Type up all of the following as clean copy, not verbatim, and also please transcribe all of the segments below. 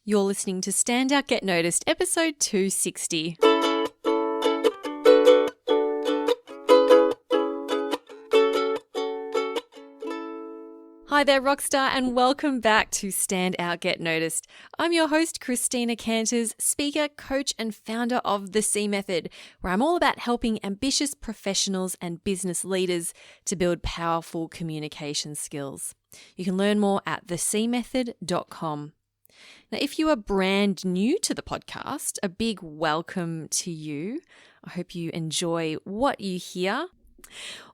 You're listening to Stand Out Get Noticed, episode 260. Hi there, Rockstar, and welcome back to Stand Out Get Noticed. I'm your host, Christina Canters, speaker, coach, and founder of The C Method, where I'm all about helping ambitious professionals and business leaders to build powerful communication skills. You can learn more at thecmethod.com. Now, if you are brand new to the podcast, a big welcome to you. I hope you enjoy what you hear.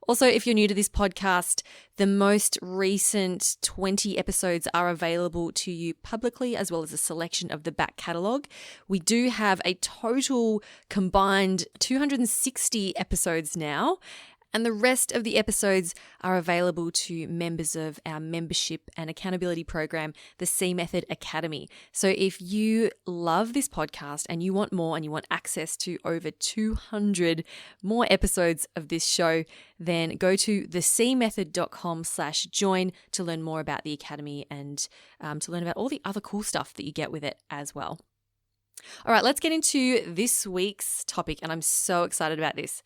Also, if you're new to this podcast, the most recent 20 episodes are available to you publicly, as well as a selection of the back catalogue. We do have a total combined 260 episodes now, and the rest of the episodes are available to members of our membership and accountability program, the C Method Academy. So if you love this podcast and you want more and you want access to over 200 more episodes of this show, then go to thecmethod.com/join to learn more about the Academy and to learn about all the other cool stuff that you get with it as well. All right, let's get into this week's topic, and I'm so excited about this.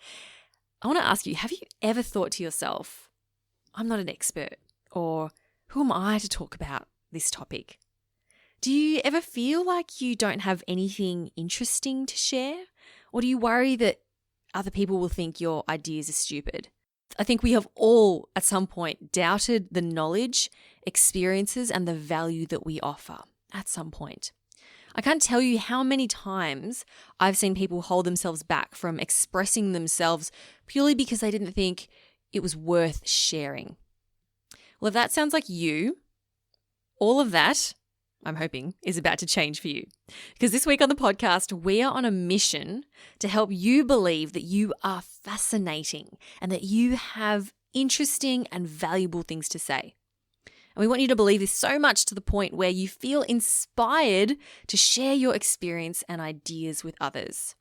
I want to ask you, have you ever thought to yourself, I'm not an expert, or who am I to talk about this topic? Do you ever feel like you don't have anything interesting to share? Or do you worry that other people will think your ideas are stupid? I think we have all at some point doubted the knowledge, experiences, and the value that we offer at some point. I can't tell you how many times I've seen people hold themselves back from expressing themselves purely because they didn't think it was worth sharing. Well, if that sounds like you, all of that, I'm hoping, is about to change for you. Because this week on the podcast, we are on a mission to help you believe that you are fascinating and that you have interesting and valuable things to say. And we want you to believe this so much to the point where you feel inspired to share your experience and ideas with others.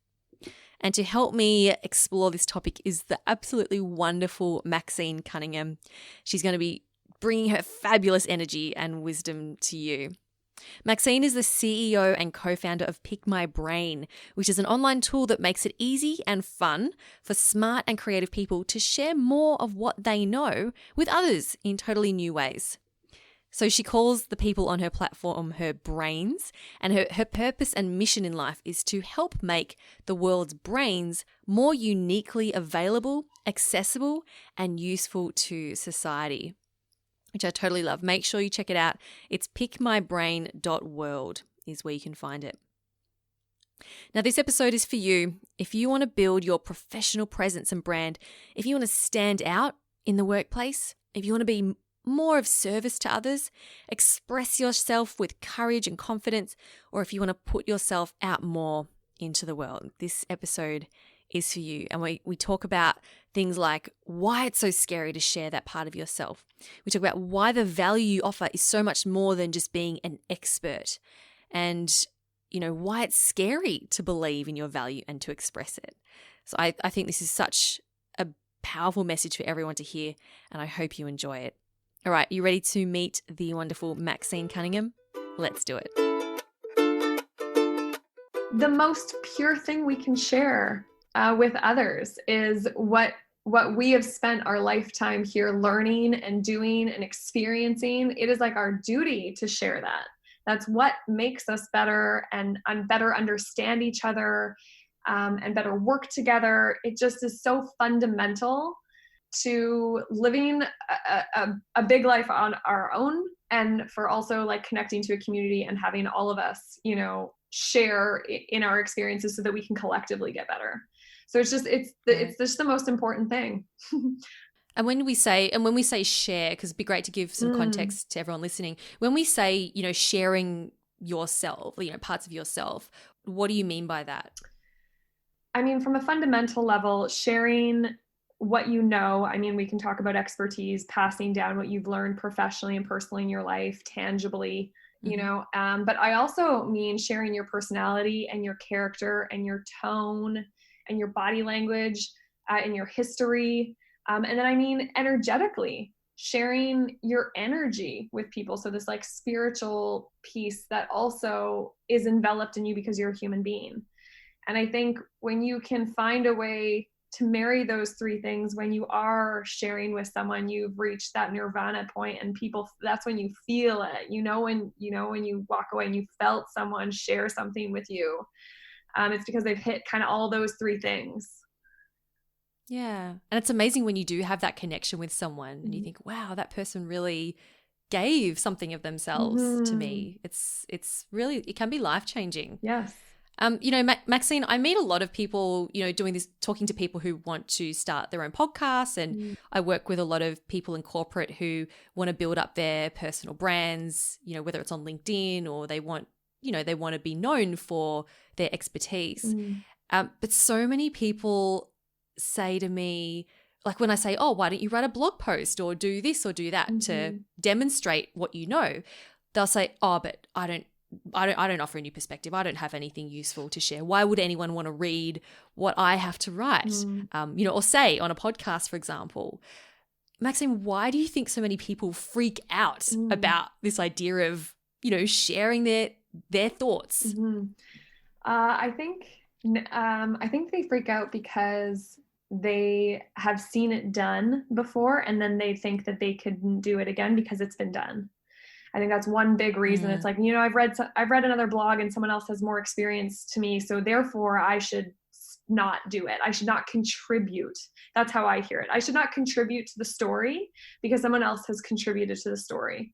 And to help me explore this topic is the absolutely wonderful Maxine Cunningham. She's going to be bringing her fabulous energy and wisdom to you. Maxine is the CEO and co-founder of Pick My Brain, which is an online tool that makes it easy and fun for smart and creative people to share more of what they know with others in totally new ways. So she calls the people on her platform her brains, and her purpose and mission in life is to help make the world's brains more uniquely available, accessible, and useful to society, which I totally love. Make sure you check it out. It's pickmybrain.world is where you can find it. Now, this episode is for you. If you want to build your professional presence and brand, if you want to stand out in the workplace, if you want to be more of service to others, express yourself with courage and confidence, or if you want to put yourself out more into the world, this episode is for you. And we talk about things like why it's so scary to share that part of yourself. We talk about why the value you offer is so much more than just being an expert, and why it's scary to believe in your value and to express it. So I think this is such a powerful message for everyone to hear, and I hope you enjoy it. All right, you ready to meet the wonderful Maxine Cunningham? Let's do it. The most pure thing we can share with others is what we have spent our lifetime here learning and doing and experiencing. It is like our duty to share that. That's what makes us better and better understand each other and better work together. It just is so fundamental to living a big life on our own, and for also like connecting to a community and having all of us, share in our experiences so that we can collectively get better. So it's just the most important thing. And when we say share, because it'd be great to give some context to everyone listening. When we say, sharing yourself, parts of yourself, what do you mean by that? I mean, from a fundamental level, sharing what you know. I mean, we can talk about expertise, passing down what you've learned professionally and personally in your life, tangibly, but I also mean sharing your personality and your character and your tone and your body language and your history. And then I mean energetically, sharing your energy with people. So this like spiritual piece that also is enveloped in you because you're a human being. And I think when you can find a way to marry those three things, when you are sharing with someone, you've reached that nirvana point, and people, that's when you feel it, when you walk away and you felt someone share something with you. It's because they've hit kind of all those three things. Yeah. And it's amazing when you do have that connection with someone and you think, wow, that person really gave something of themselves to me. It's really, it can be life-changing. Yes. Maxine, I meet a lot of people, doing this, talking to people who want to start their own podcasts. And I work with a lot of people in corporate who want to build up their personal brands, whether it's on LinkedIn or they want to be known for their expertise. But so many people say to me, like when I say, oh, why don't you write a blog post or do this or do that to demonstrate what you know, they'll say, oh, but I don't offer a new perspective. I don't have anything useful to share. Why would anyone want to read what I have to write? Or say on a podcast, for example. Maxine, why do you think so many people freak out about this idea of, sharing their thoughts? I think they freak out because they have seen it done before, and then they think that they couldn't do it again because it's been done. I think that's one big reason. It's like, I've read another blog and someone else has more experience to me, so therefore I should not do it. I should not contribute. That's how I hear it. I should not contribute to the story because someone else has contributed to the story.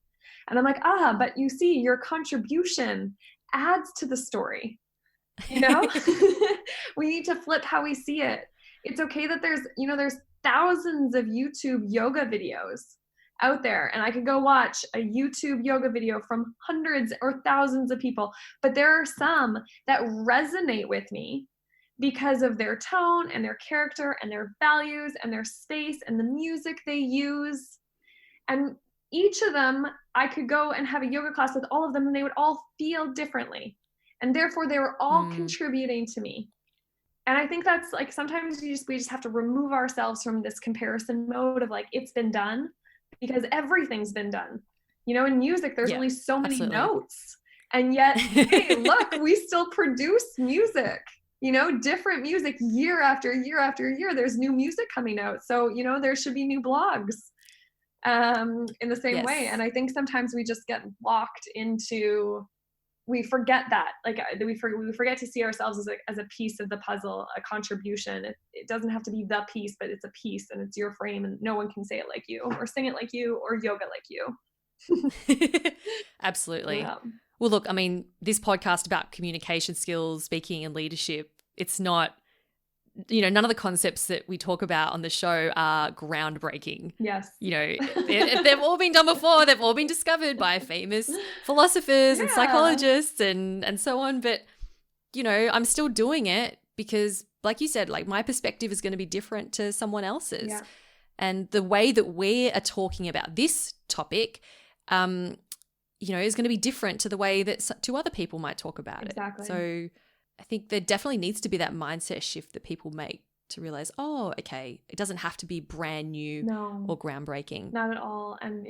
And I'm like, but you see, your contribution adds to the story. We need to flip how we see it. It's okay that there's thousands of YouTube yoga videos out there, and I could go watch a YouTube yoga video from hundreds or thousands of people, but there are some that resonate with me because of their tone and their character and their values and their space and the music they use. And each of them, I could go and have a yoga class with all of them and they would all feel differently. And therefore they were all contributing to me. And I think that's like, sometimes we just have to remove ourselves from this comparison mode of like, it's been done, because everything's been done. In music, there's only so many notes. And yet, hey, look, we still produce music, different music year after year after year. There's new music coming out. So, there should be new blogs in the same way. And I think sometimes we just get locked into, we forget that, like we forget to see ourselves as a piece of the puzzle, a contribution. It doesn't have to be the piece, but it's a piece and it's your frame, and no one can say it like you or sing it like you or yoga like you. Absolutely. Yeah. Well, look, I mean, this podcast about communication skills, speaking and leadership, it's not, none of the concepts that we talk about on the show are groundbreaking. Yes. They've all been done before. They've all been discovered by famous philosophers and psychologists and so on. But, I'm still doing it because, like you said, like my perspective is going to be different to someone else's. Yeah. And the way that we are talking about this topic, is going to be different to the way that two other people might talk about it. Exactly. So I think there definitely needs to be that mindset shift that people make to realize, oh, okay, it doesn't have to be brand new or groundbreaking. Not at all. And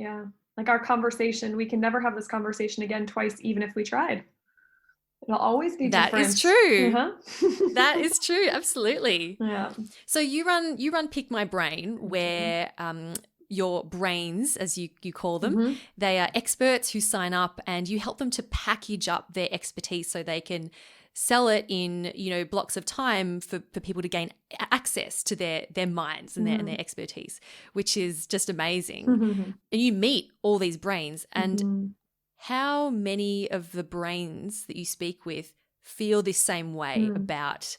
like our conversation, we can never have this conversation again twice, even if we tried. It'll always be different. That is true. That is true. Absolutely. Yeah. So you run Pick My Brain, where your brains, as you call them, they are experts who sign up and you help them to package up their expertise so they can sell it in, blocks of time for people to gain access to their minds and their expertise, which is just amazing. And you meet all these brains, and how many of the brains that you speak with feel this same way about,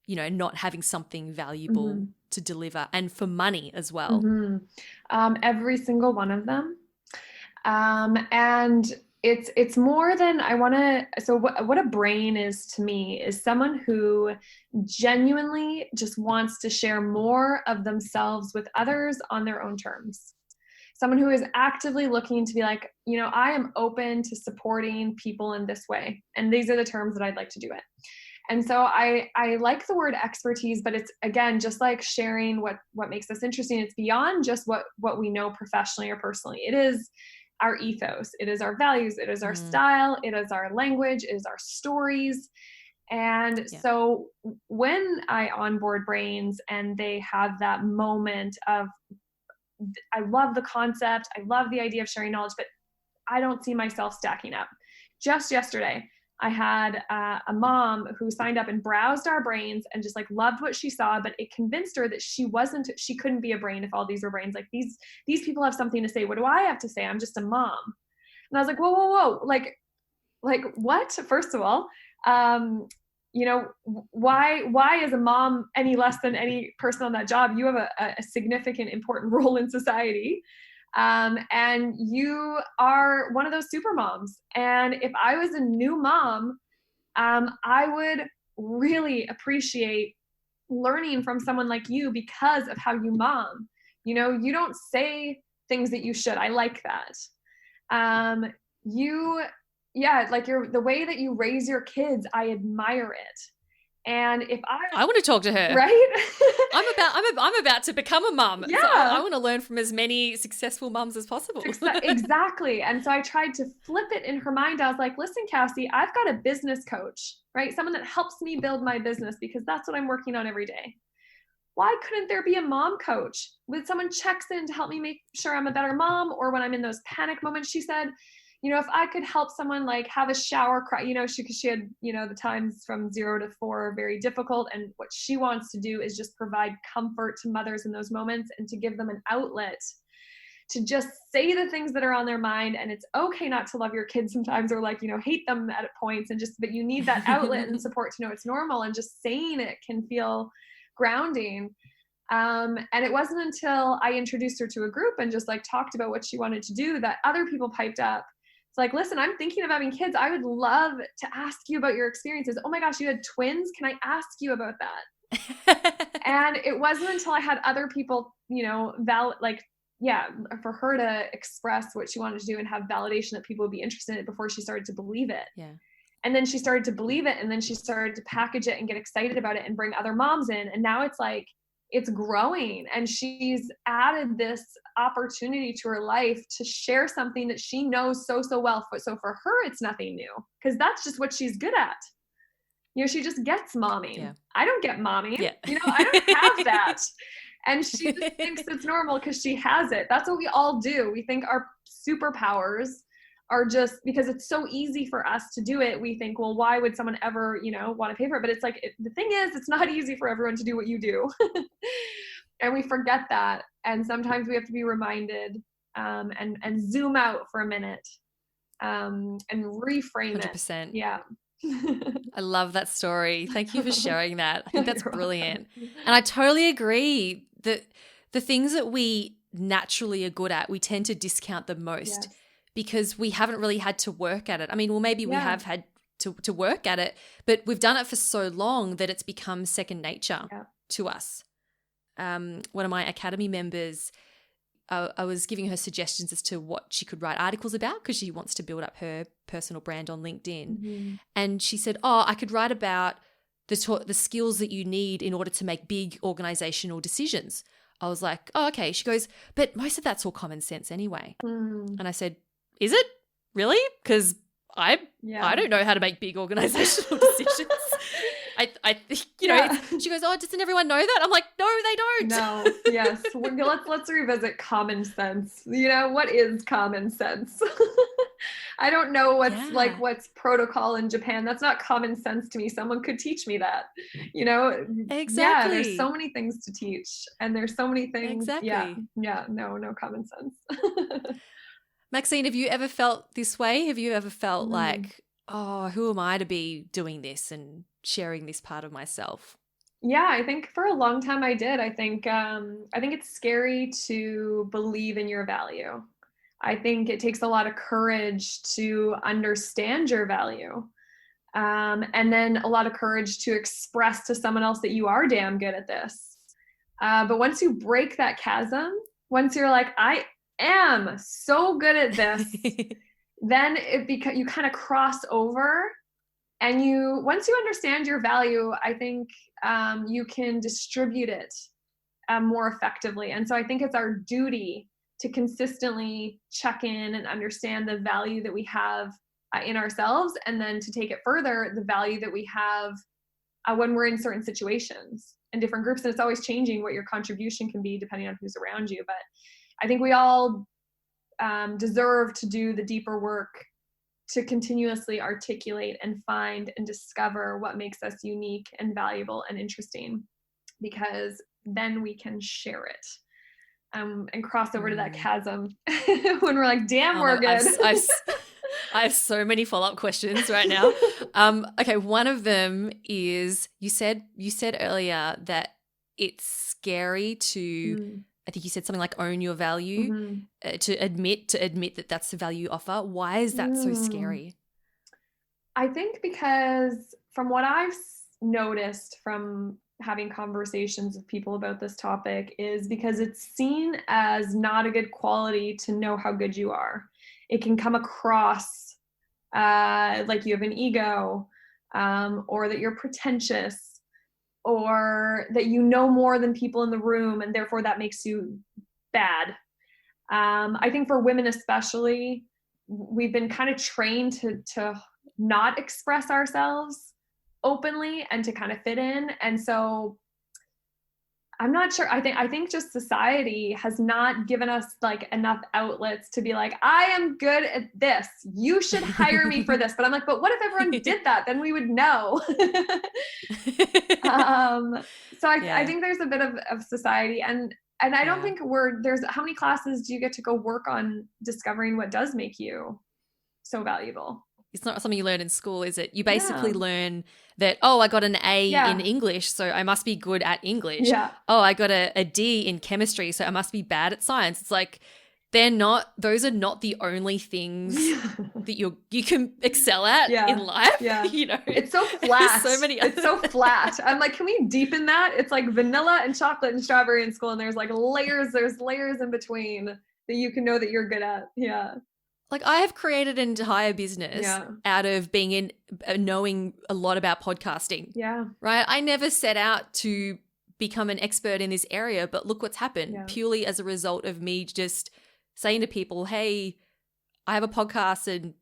not having something valuable to deliver, and for money as well? Every single one of them. And it's more than so what a brain is to me is someone who genuinely just wants to share more of themselves with others on their own terms. Someone who is actively looking to be like, I am open to supporting people in this way. And these are the terms that I'd like to do it. And so I like the word expertise, but it's, again, just like sharing what makes us interesting. It's beyond just what we know professionally or personally. It is our ethos. It is our values. It is our style. It is our language. It is our stories. And so when I onboard brains and they have that moment of, I love the concept, I love the idea of sharing knowledge, but I don't see myself stacking up. Just yesterday, I had a mom who signed up and browsed our brains and just like loved what she saw, but it convinced her that she couldn't be a brain if all these were brains. Like these people have something to say. What do I have to say? I'm just a mom. And I was like, whoa. Like what? First of all, why is a mom any less than any person on that job? You have a significant, important role in society. And you are one of those super moms. And if I was a new mom, I would really appreciate learning from someone like you because of how you mom. You don't say things that you should. I like that. The way that you raise your kids, I admire it. And if I want to talk to her, right? I'm about to become a mum. Yeah. So I want to learn from as many successful mums as possible. Exactly. And so I tried to flip it in her mind. I was like, listen, Cassie, I've got a business coach, right? Someone that helps me build my business because that's what I'm working on every day. Why couldn't there be a mom coach when someone checks in to help me make sure I'm a better mom? Or when I'm in those panic moments, she said, if I could help someone like have a shower cry, because she had, the times from 0 to 4 are very difficult. And what she wants to do is just provide comfort to mothers in those moments and to give them an outlet to just say the things that are on their mind. And it's okay not to love your kids sometimes, or hate them at points, but you need that outlet and support to know it's normal. And just saying it can feel grounding. And it wasn't until I introduced her to a group and just talked about what she wanted to do that other people piped up. It's like, listen, I'm thinking of having kids. I would love to ask you about your experiences. Oh my gosh, you had twins. Can I ask you about that? And it wasn't until I had other people, for her to express what she wanted to do and have validation that people would be interested in it before she started to believe it. Yeah. And then she started to believe it. And then she started to package it and get excited about it and bring other moms in. And now it's growing, and she's added this opportunity to her life to share something that she knows so well. So for her, it's nothing new because that's just what she's good at. She just gets momming. Yeah. I don't get momming. Yeah. I don't have that. And she just thinks it's normal because she has it. That's what we all do. We think our superpowers are just because it's so easy for us to do it. We think, well, why would someone ever, want to pay for it? But it's the thing is, it's not easy for everyone to do what you do. And we forget that. And sometimes we have to be reminded and zoom out for a minute and reframe 100%. it. Yeah. I love that story. Thank you for sharing that. I think that's brilliant. And I totally agree that the things that we naturally are good at, we tend to discount the most. Yes. Because we haven't really had to work at it. I mean, well, maybe we have had to work at it, but we've done it for so long that it's become second nature to us. One of my Academy members, I was giving her suggestions as to what she could write articles about because she wants to build up her personal brand on LinkedIn. Mm-hmm. And she said, I could write about the skills that you need in order to make big organizational decisions. I was like, oh, okay. She goes, but most of that's all common sense anyway. Mm. And I said, is it really? Because I don't know how to make big organizational decisions. I think, she goes, doesn't everyone know that? I'm like, no, they don't. No, yes. Let's revisit common sense. What is common sense? I don't know what's protocol in Japan. That's not common sense to me. Someone could teach me that, Exactly. Yeah, there's so many things to teach and there's so many things. Exactly. Yeah. No common sense. Maxine, have you ever felt this way? Have you ever felt like, who am I to be doing this and sharing this part of myself? Yeah, I think for a long time I did. I think it's scary to believe in your value. I think it takes a lot of courage to understand your value. And then a lot of courage to express to someone else that you are damn good at this. But once you break that chasm, once you're like, I am so good at this, then you kind of cross over And once you understand your value, I think you can distribute it more effectively. And so I think it's our duty to consistently check in and understand the value that we have in ourselves, and then to take it further, the value that we have when we're in certain situations and different groups. And it's always changing what your contribution can be depending on who's around you. But I think we all deserve to do the deeper work to continuously articulate and find and discover what makes us unique and valuable and interesting, because then we can share it and cross over to that chasm when we're like, damn, we're good. I have so many follow-up questions right now. Okay, one of them is you said earlier that it's scary to I think you said something like own your value, to admit that that's the value you offer. Why is that so scary? I think because from what I've noticed from having conversations with people about this topic is because it's seen as not a good quality to know how good you are. It can come across like you have an ego, or that you're pretentious, or that you know more than people in the room, and therefore that makes you bad. I think for women especially, we've been kind of trained to not express ourselves openly and to kind of fit in. And so I'm not sure. I think just society has not given us like enough outlets to be like, I am good at this. You should hire me for this. But I'm like, but what if everyone did that? Then we would know. So I think there's a bit of society, and I don't think there's how many classes do you get to go work on discovering what does make you so valuable? It's not something you learn in school, is it? You basically learn that, oh, I got an A in English, so I must be good at English. Yeah. Oh, I got a D in chemistry, so I must be bad at science. It's like those are not the only things that you can excel at in life. Yeah. You know, it's so flat. So many it's so flat. I'm like, can we deepen that? It's like vanilla and chocolate and strawberry in school, and there's layers in between that you can know that you're good at. Yeah. Like I have created an entire business out of being knowing a lot about podcasting. Yeah. Right. I never set out to become an expert in this area, but look what's happened purely as a result of me just saying to people, hey, I have a podcast and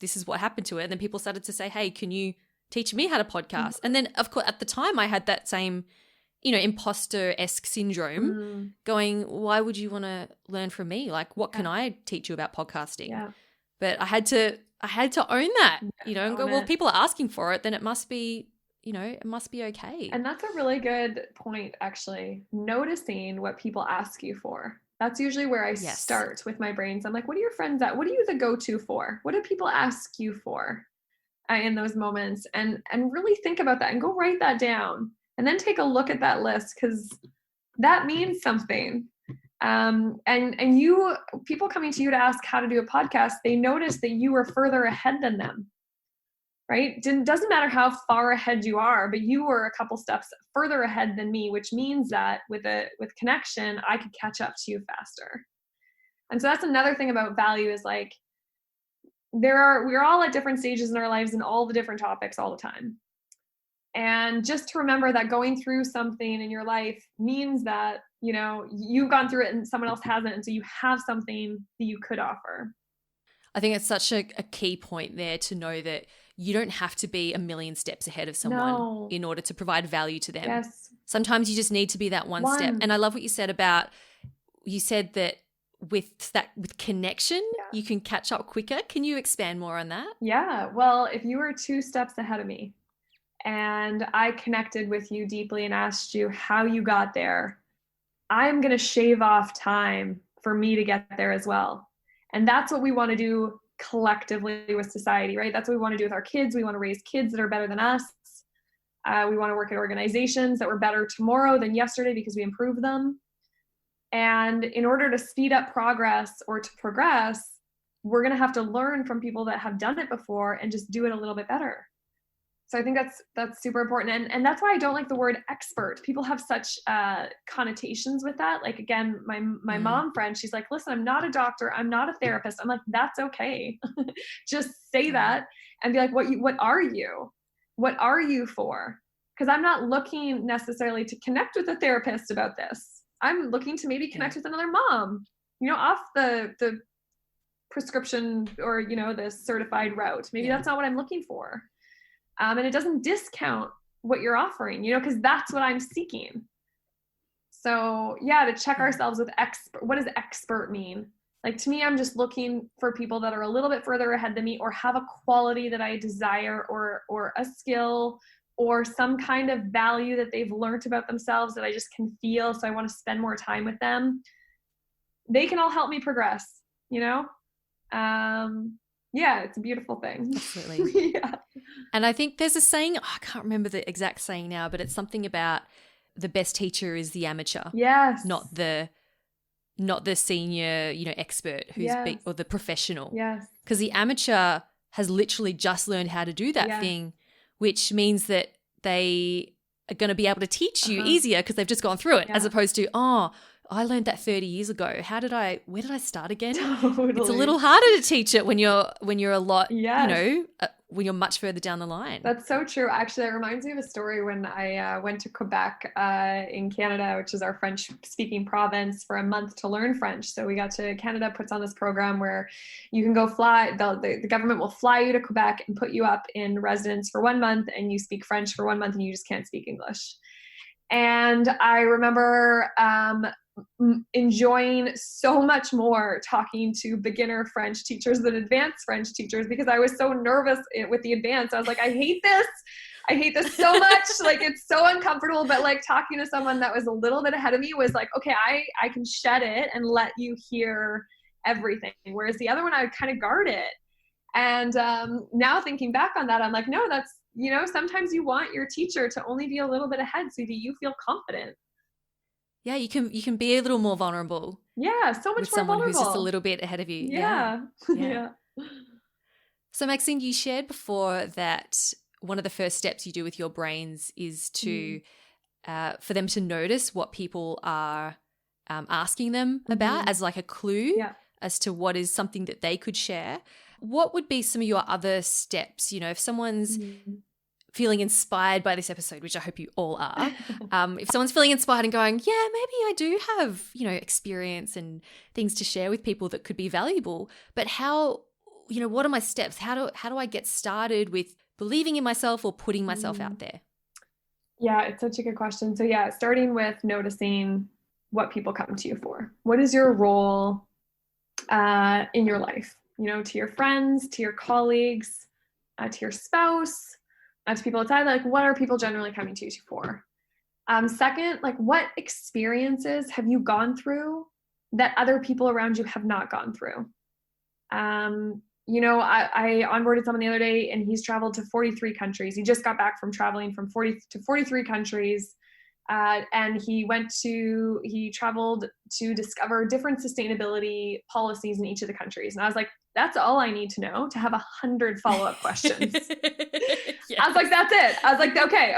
this is what happened to it. And then people started to say, hey, can you teach me how to podcast? And then of course at the time I had that same, imposter-esque syndrome going, why would you want to learn from me? Like, what can I teach you about podcasting? Yeah. But I had to own that, and go, well, if people are asking for it, then it must be, it must be okay. And that's a really good point, actually. Noticing what people ask you for. That's usually where I start with my brains. I'm like, what are your friends at? What are you the go-to for? What do people ask you for in those moments? And really think about that and go write that down. And then take a look at that list, because that means something. And people coming to you to ask how to do a podcast, they notice that you are further ahead than them, right? It doesn't matter how far ahead you are, but you were a couple steps further ahead than me, which means that with connection, I could catch up to you faster. And so that's another thing about value is like, we're all at different stages in our lives and all the different topics all the time. And just to remember that going through something in your life means that, you've gone through it and someone else hasn't. And so you have something that you could offer. I think it's such a key point there to know that you don't have to be a million steps ahead of someone in order to provide value to them. Yes. Sometimes you just need to be that one step. And I love what you said that with connection, you can catch up quicker. Can you expand more on that? Yeah. Well, if you were 2 steps ahead of me, and I connected with you deeply and asked you how you got there, I'm going to shave off time for me to get there as well. And that's what we want to do collectively with society, right? That's what we want to do with our kids. We want to raise kids that are better than us. We want to work at organizations that were better tomorrow than yesterday because we improve them. And in order to speed up progress or to progress, we're going to have to learn from people that have done it before and just do it a little bit better. So I think that's super important. And that's why I don't like the word expert. People have such connotations with that. Like, again, my mom friend, she's like, listen, I'm not a doctor. I'm not a therapist. I'm like, that's okay. Just say that and be like, what are you? what are you for? Because I'm not looking necessarily to connect with a therapist about this. I'm looking to maybe connect with another mom, off the prescription or, the certified route. Maybe that's not what I'm looking for. And it doesn't discount what you're offering, because that's what I'm seeking. So yeah, to check ourselves with expert. What does expert mean? Like, to me, I'm just looking for people that are a little bit further ahead than me, or have a quality that I desire, or a skill, or some kind of value that they've learned about themselves that I just can feel. So I want to spend more time with them. They can all help me progress, Yeah, it's a beautiful thing. Absolutely. Yeah. And I think there's a saying, I can't remember the exact saying now, but it's something about the best teacher is the amateur. Yes. Not the senior, expert who's big, or the professional. Yes. Because the amateur has literally just learned how to do that thing, which means that they are going to be able to teach you easier because they've just gone through it, as opposed to, I learned that 30 years ago. Where did I start again? Totally. It's a little harder to teach it when you're a lot, when you're much further down the line. That's so true. Actually, it reminds me of a story when I went to Quebec in Canada, which is our French speaking province, for a month to learn French. So we got to, Canada puts on this program where you can go fly, the government will fly you to Quebec and put you up in residence for 1 month, and you speak French for 1 month and you just can't speak English. And I remember enjoying so much more talking to beginner French teachers than advanced French teachers, because I was so nervous with the advanced. I was like, I hate this so much. Like, it's so uncomfortable. But like, talking to someone that was a little bit ahead of me was like, okay, I can shed it and let you hear everything. Whereas the other one, I would kind of guard it. And now thinking back on that, I'm like, no, that's, sometimes you want your teacher to only be a little bit ahead so that you feel confident. Yeah, you can be a little more vulnerable. Yeah, so much with more someone vulnerable. who's just a little bit ahead of you. Yeah. So Maxine, you shared before that one of the first steps you do with your brains is to for them to notice what people are asking them about as like a clue as to what is something that they could share. What would be some of your other steps? If someone's feeling inspired by this episode, which I hope you all are, if someone's feeling inspired and going, yeah, maybe I do have, experience and things to share with people that could be valuable, but how, what are my steps? How do I get started with believing in myself or putting myself out there? Yeah, it's such a good question. So yeah, starting with noticing what people come to you for. What is your role in your life? To your friends, to your colleagues, to your spouse, to people outside. Like, what are people generally coming to you for? Second, like, what experiences have you gone through that other people around you have not gone through? I onboarded someone the other day, and he's traveled to 43 countries. He just got back from traveling from 40 to 43 countries. And he traveled to discover different sustainability policies in each of the countries. And I was like, that's all I need to know to have 100 follow-up questions. Yes. I was like, that's it. I was like, okay,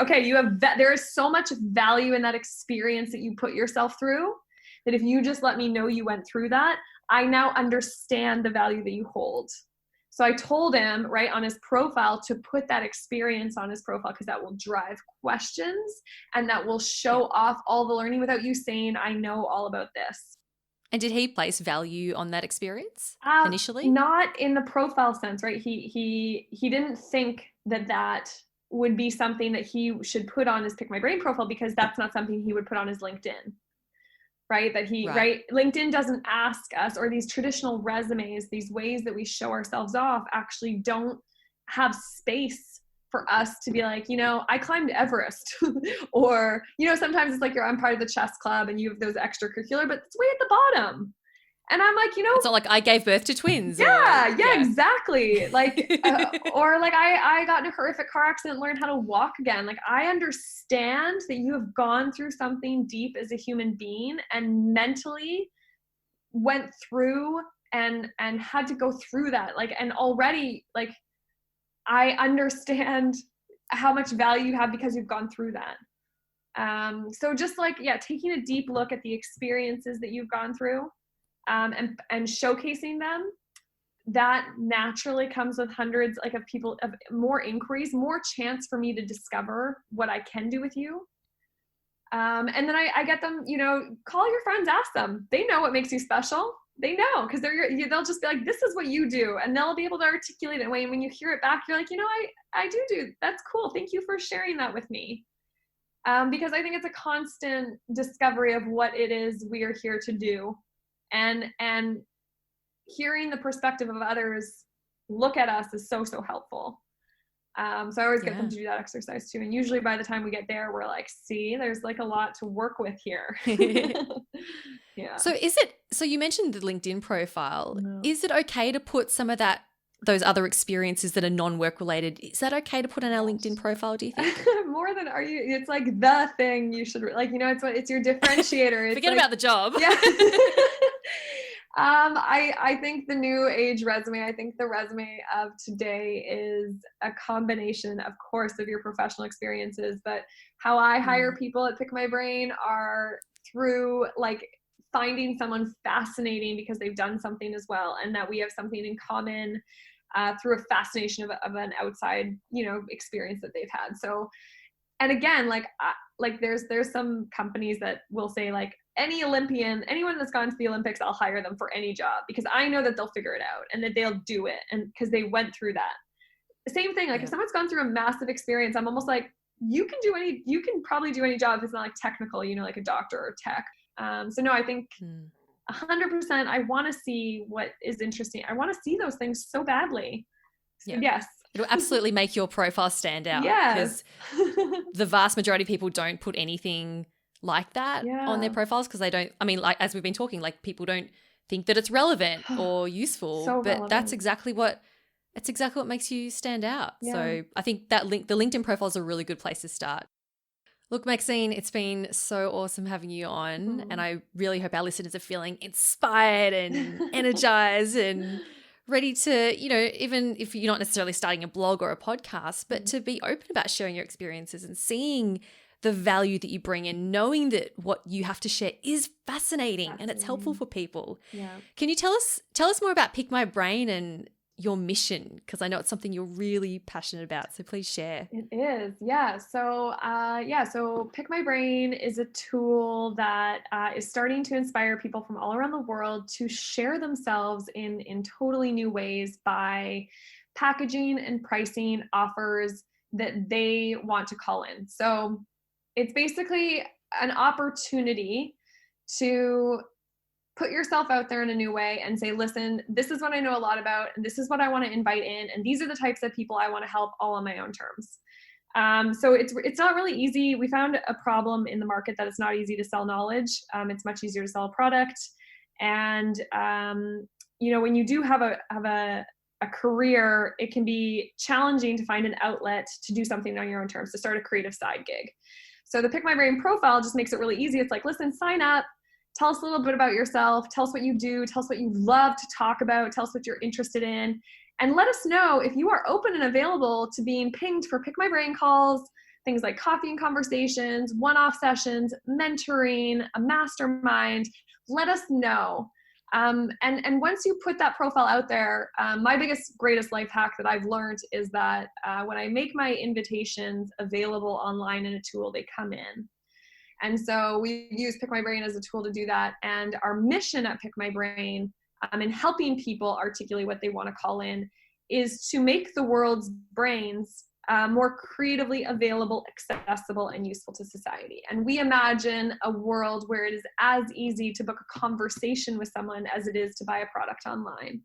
there is so much value in that experience that you put yourself through, that if you just let me know you went through that, I now understand the value that you hold. So I told him right on his profile to put that experience on his profile, because that will drive questions and that will show off all the learning without you saying, I know all about this. And did he place value on that experience initially? Not in the profile sense, right? He didn't think that would be something that he should put on his Pick My Brain profile, because that's not something he would put on his LinkedIn. Right? LinkedIn doesn't ask us, or these traditional resumes, these ways that we show ourselves off, actually don't have space for us to be like, I climbed Everest or, sometimes it's like I'm part of the chess club and you have those extracurricular, but it's way at the bottom. And I'm like, it's not like I gave birth to twins. Yeah, exactly. Like, or like I got in a horrific car accident and learned how to walk again. Like, I understand that you have gone through something deep as a human being and mentally went through and had to go through that. Like, and already, like, I understand how much value you have because you've gone through that. So just like, taking a deep look at the experiences that you've gone through, and showcasing them, that naturally comes with hundreds like of people, of more inquiries, more chance for me to discover what I can do with you. And then I get them, call your friends, ask them. They know what makes you special. They know, because they'll just be like, this is what you do. And they'll be able to articulate it. When you hear it back, you're like, I do. That's cool. Thank you for sharing that with me. Because I think it's a constant discovery of what it is we are here to do. And hearing the perspective of others look at us is so, so helpful. So I always get them to do that exercise too. And usually by the time we get there, we're like, see, there's like a lot to work with here. Yeah. So you mentioned the LinkedIn profile. No. Is it okay to put some of those other experiences that are non-work related? Is that okay to put on our LinkedIn profile, do you think? More than it's like the thing you should it's your differentiator. Forget about the job. Yeah. I think the new age resume, I think the resume of today is a combination, of course, of your professional experiences, but how I hire people at Pick My Brain are through like finding someone fascinating because they've done something as well, and that we have something in common through a fascination of an outside, experience that they've had. So, and again, there's some companies that will say like, any Olympian, anyone that's gone to the Olympics, I'll hire them for any job because I know that they'll figure it out and that they'll do it. And because they went through that. The same thing, if someone's gone through a massive experience, I'm almost like, you can probably do any job if it's not like technical, like a doctor or tech. So no, I think 100%, I want to see what is interesting. I want to see those things so badly. So, yes. It'll absolutely make your profile stand out. Yes. Because the vast majority of people don't put anything like that on their profiles because they don't, as we've been talking, like people don't think that it's relevant or useful, but relevant. That's exactly what makes you stand out. Yeah. So I think the LinkedIn profile is a really good place to start. Look, Maxine, it's been so awesome having you on, and I really hope our listeners are feeling inspired and energized and ready to, even if you're not necessarily starting a blog or a podcast, but to be open about sharing your experiences and seeing the value that you bring and knowing that what you have to share is fascinating and it's helpful for people. Yeah. Can you tell us more about Pick My Brain and your mission? Because I know it's something you're really passionate about. So please share. It is. Yeah. So, so Pick My Brain is a tool that is starting to inspire people from all around the world to share themselves in totally new ways by packaging and pricing offers that they want to call in. So it's basically an opportunity to put yourself out there in a new way and say, listen, this is what I know a lot about, and this is what I want to invite in, and these are the types of people I want to help all on my own terms. So it's not really easy. We found a problem in the market that it's not easy to sell knowledge. It's much easier to sell a product. And when you do have a career, it can be challenging to find an outlet to do something on your own terms, to start a creative side gig. So the Pick My Brain profile just makes it really easy. It's like, listen, sign up, tell us a little bit about yourself, tell us what you do, tell us what you love to talk about, tell us what you're interested in, and let us know if you are open and available to being pinged for Pick My Brain calls, things like coffee and conversations, one-off sessions, mentoring, a mastermind. Let us know. And once you put that profile out there, my greatest life hack that I've learned is that when I make my invitations available online in a tool, they come in. And so we use Pick My Brain as a tool to do that. And our mission at Pick My Brain in helping people articulate what they want to call in is to make the world's brains more creatively available, accessible, and useful to society. And we imagine a world where it is as easy to book a conversation with someone as it is to buy a product online.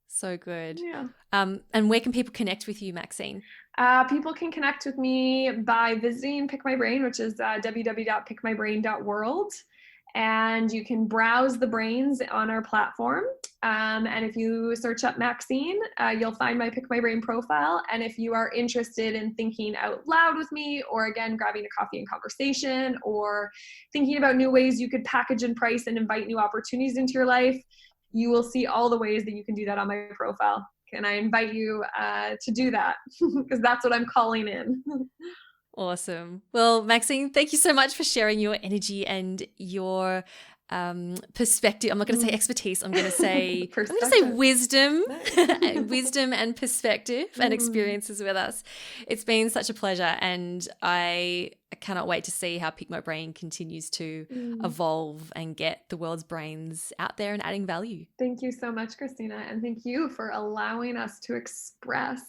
So good. Yeah. And where can people connect with you, Maxine? People can connect with me by visiting Pick My Brain, which is www.pickmybrain.world. And you can browse the brains on our platform. And if you search up Maxine, you'll find my Pick My Brain profile. And if you are interested in thinking out loud with me, or again, grabbing a coffee and conversation, or thinking about new ways you could package and price and invite new opportunities into your life, you will see all the ways that you can do that on my profile. And I invite you to do that because that's what I'm calling in. Awesome. Well, Maxine, thank you so much for sharing your energy and your perspective. I'm not going to say expertise. I'm going to say Perspective. wisdom, wisdom and perspective and experiences with us. It's been such a pleasure, and I cannot wait to see how Pick My Brain continues to evolve and get the world's brains out there and adding value. Thank you so much, Christina, and thank you for allowing us to express,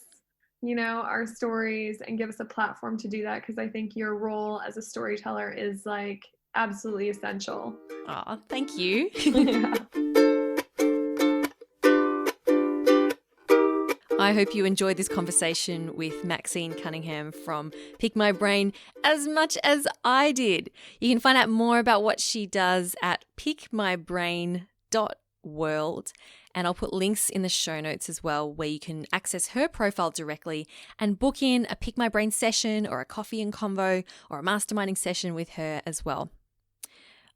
our stories and give us a platform to do that, because I think your role as a storyteller is like absolutely essential. Oh, thank you. Yeah. I hope you enjoyed this conversation with Maxine Cunningham from Pick My Brain as much as I did. You can find out more about what she does at pickmybrain.world, and I'll put links in the show notes as well where you can access her profile directly and book in a Pick My Brain session or a coffee and convo or a masterminding session with her as well.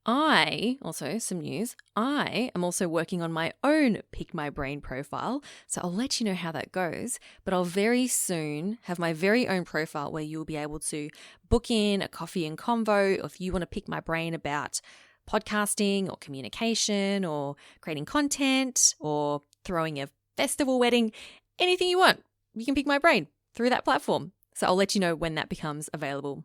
Some news, I am also working on my own Pick My Brain profile, so I'll let you know how that goes, but I'll very soon have my very own profile where you'll be able to book in a coffee and convo, or if you want to pick my brain about podcasting or communication or creating content or throwing a festival wedding, anything you want, you can pick my brain through that platform. So I'll let you know when that becomes available.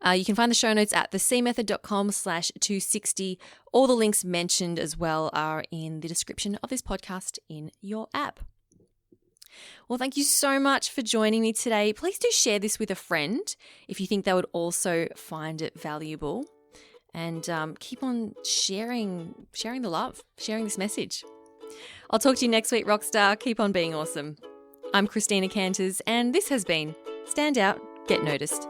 You can find the show notes at thecmethod.com/260. All the links mentioned as well are in the description of this podcast in your app. Well, thank you so much for joining me today. Please do share this with a friend if you think they would also find it valuable. And keep on sharing the love, sharing this message. I'll talk to you next week, Rockstar. Keep on being awesome. I'm Christina Canters, and this has been Stand Out, Get Noticed.